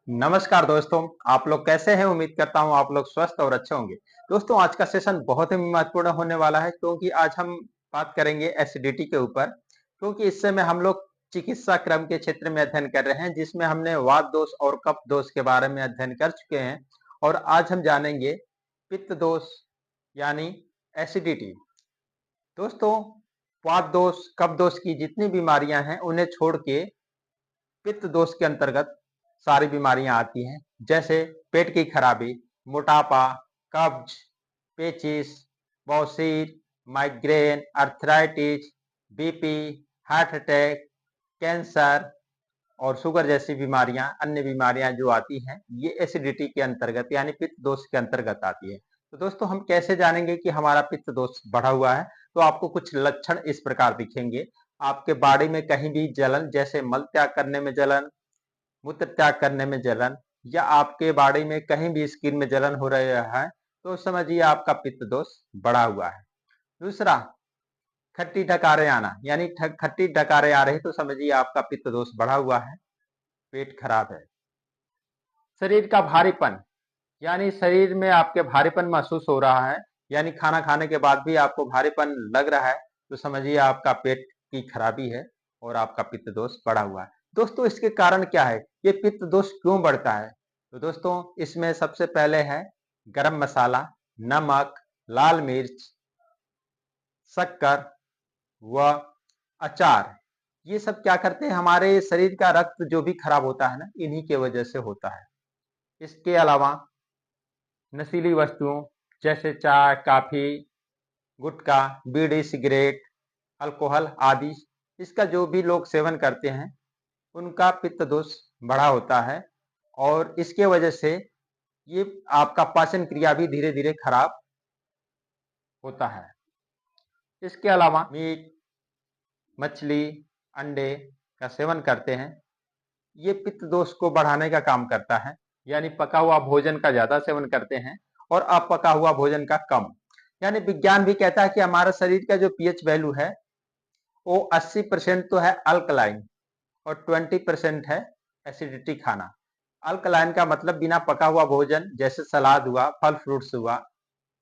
नमस्कार दोस्तों, आप लोग कैसे हैं? उम्मीद करता हूं आप लोग स्वस्थ और अच्छे होंगे। दोस्तों, आज का सेशन बहुत ही महत्वपूर्ण होने वाला है क्योंकि आज हम बात करेंगे एसिडिटी के ऊपर। क्योंकि इस समय हम लोग चिकित्सा क्रम के क्षेत्र में अध्ययन कर रहे हैं, जिसमें हमने वात दोष और कफ दोष के बारे में अध्ययन कर चुके हैं और आज हम जानेंगे पित्त दोष यानी एसिडिटी। दोस्तों, वात दोष, कफ दोष की जितनी बीमारियां हैं उन्हें छोड़ के पित्त दोष के अंतर्गत सारी बीमारियां आती हैं, जैसे पेट की खराबी, मोटापा, कब्ज, पेचिस, बवासीर, migraine, arthritis, BP, heart attack, cancer और शुगर जैसी बीमारियां, अन्य बीमारियां जो आती हैं, ये एसिडिटी के अंतर्गत यानी पित्त दोष के अंतर्गत आती है। तो दोस्तों, हम कैसे जानेंगे कि हमारा पित्त दोष बढ़ा हुआ है? तो आपको कुछ लक्षण इस प्रकार दिखेंगे। आपके बॉडी में कहीं भी जलन, जैसे मल त्याग करने में जलन, मूत्र त्याग करने में जलन, या आपके बॉडी में कहीं भी स्किन में जलन हो रहा है, तो समझिए आपका पित्त दोष बढ़ा हुआ है। दूसरा, खट्टी डकारें आना, यानी खट्टी डकारें आ रही तो समझिए आपका पित्त दोष बढ़ा हुआ है, पेट खराब है। शरीर का भारीपन, यानी शरीर में आपके भारीपन महसूस हो रहा है, यानी खाना खाने के बाद भी आपको भारीपन लग रहा है, तो समझिए आपका पेट की खराबी है और आपका पित्त दोष बढ़ा हुआ है। दोस्तों, इसके कारण क्या है? ये पित्त दोष क्यों बढ़ता है? तो दोस्तों, इसमें सबसे पहले है गरम मसाला, नमक, लाल मिर्च, शक्कर व अचार। ये सब क्या करते हैं? हमारे शरीर का रक्त जो भी खराब होता है ना, इन्हीं के वजह से होता है। इसके अलावा नशीली वस्तुओं जैसे चाय, कॉफी, गुटखा, बीड़ी, सिगरेट, अल्कोहल आदि, इसका जो भी लोग सेवन करते हैं, उनका पित्त दोष बढ़ा होता है और इसके वजह से ये आपका पाचन क्रिया भी धीरे-धीरे खराब होता है। इसके अलावा मीट, मछली, अंडे का सेवन करते हैं, ये पित्त दोष को बढ़ाने का काम करता है, यानी पका हुआ भोजन का ज्यादा सेवन करते हैं और अपका हुआ भोजन का कम। यानी विज्ञान भी कहता है कि हमारा शरीर का जो पीएच वैल्यू है, वो 80% तो है अल्कलाइन और 20% है एसिडिटी खाना। अल्कलाइन का मतलब बिना पका हुआ भोजन, जैसे सलाद हुआ, फल फ्रूट्स हुआ,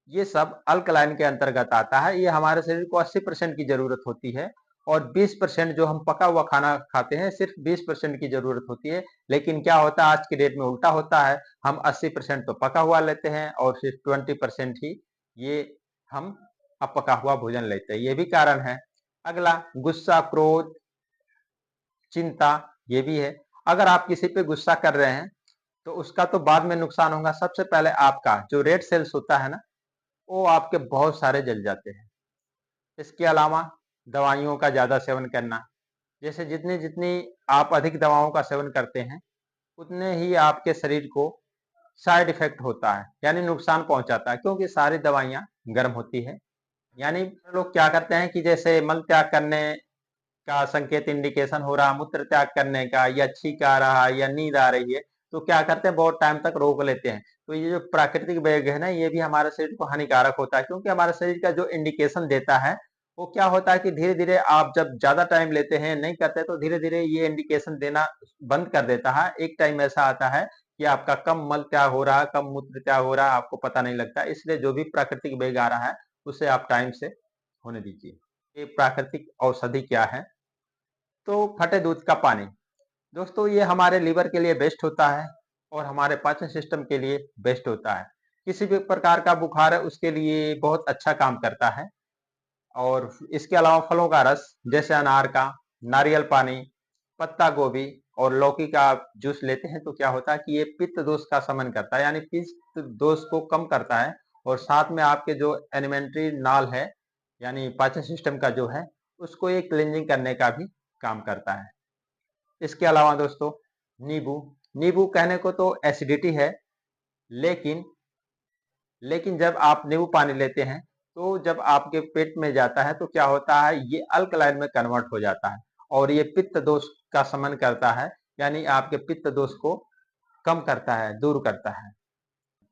ये सब अल्कलाइन के अंतर्गत आता है। ये हमारे शरीर को 80% की जरूरत होती है और 20% जो हम पका हुआ खाना खाते हैं, सिर्फ 20% की जरूरत होती है। लेकिन क्या होता है, आज की डेट में उल्टा होता है, हम 80% तो पका हुआ लेते हैं और सिर्फ 20% ही ये हम अपका हुआ भोजन लेते हैं। ये भी कारण है। अगला, गुस्सा, क्रोध, चिंता, ये भी है। अगर आप किसी पे गुस्सा कर रहे हैं तो उसका तो बाद में नुकसान होगा। सबसे पहले आपका जो रेड सेल्स होता है ना, वो आपके बहुत सारे जल जाते हैं। इसके अलावा दवाइयों का ज्यादा सेवन करना, जैसे जितनी जितनी आप अधिक दवाओं का सेवन करते हैं, उतने ही आपके शरीर को साइड इफेक्ट होता है, यानी नुकसान पहुंचाता है, क्योंकि सारी दवाइयां गर्म होती है। यानी लोग क्या करते हैं कि जैसे मल त्याग करने का संकेत, इंडिकेशन हो रहा, मूत्र त्याग करने का, या छींक आ रहा है या नींद आ रही है, तो क्या करते हैं, बहुत टाइम तक रोक लेते हैं। तो ये जो प्राकृतिक वेग है ना, ये भी हमारे शरीर को हानिकारक होता है, क्योंकि हमारे शरीर का जो इंडिकेशन देता है, वो क्या होता है कि धीरे धीरे आप जब ज्यादा टाइम लेते हैं, नहीं करते, तो धीरे धीरे ये इंडिकेशन देना बंद कर देता है। एक टाइम ऐसा आता है कि आपका कम मल त्याग हो रहा है, कम मूत्र त्याग हो रहा है, आपको पता नहीं लगता। इसलिए जो भी प्राकृतिक वेग आ रहा है, उसे आप टाइम से होने दीजिए। ये प्राकृतिक औषधि क्या है? तो फटे दूध का पानी। दोस्तों, ये हमारे लीवर के लिए बेस्ट होता है और हमारे पाचन सिस्टम के लिए बेस्ट होता है। किसी भी प्रकार का बुखार है, उसके लिए बहुत अच्छा काम करता है। और इसके अलावा फलों का रस, जैसे अनार का, नारियल पानी, पत्ता गोभी और लौकी का आप जूस लेते हैं, तो क्या होता है कि ये पित्त दोष का शमन करता है, यानी पित्त दोष को कम करता है और साथ में आपके जो एलिमेंट्री नाल है, यानी पाचन सिस्टम का जो है, उसको ये क्लींजिंग करने का भी काम करता है। इसके अलावा दोस्तों, नींबू। नींबू कहने को तो एसिडिटी है, लेकिन लेकिन जब आप नींबू पानी लेते हैं, तो जब आपके पेट में जाता है, तो क्या होता है, ये अल्कलाइन में कन्वर्ट हो जाता है और ये पित्त दोष का शमन करता है, यानी आपके पित्त दोष को कम करता है, दूर करता है।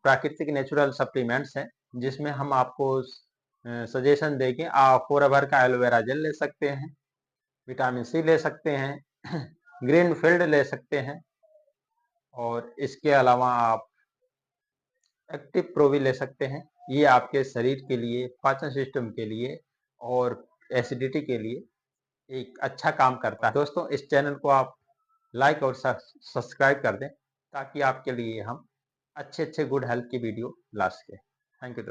प्राकृतिक नेचुरल सप्लीमेंट्स हैं, जिसमें हम आपको सजेशन देंगे। आप फोरएवर का एलोवेरा जेल ले सकते हैं, विटामिन सी ले सकते हैं, ग्रीन फील्ड ले सकते हैं, और इसके अलावा आप एक्टिव प्रो भी ले सकते हैं। ये आपके शरीर के लिए, पाचन सिस्टम के लिए और एसिडिटी के लिए एक अच्छा काम करता है। दोस्तों, इस चैनल को आप लाइक और सब्सक्राइब कर दें ताकि आपके लिए हम अच्छे-अच्छे गुड हेल्थ की वीडियो ला सकें। थैंक यू दोस्तों।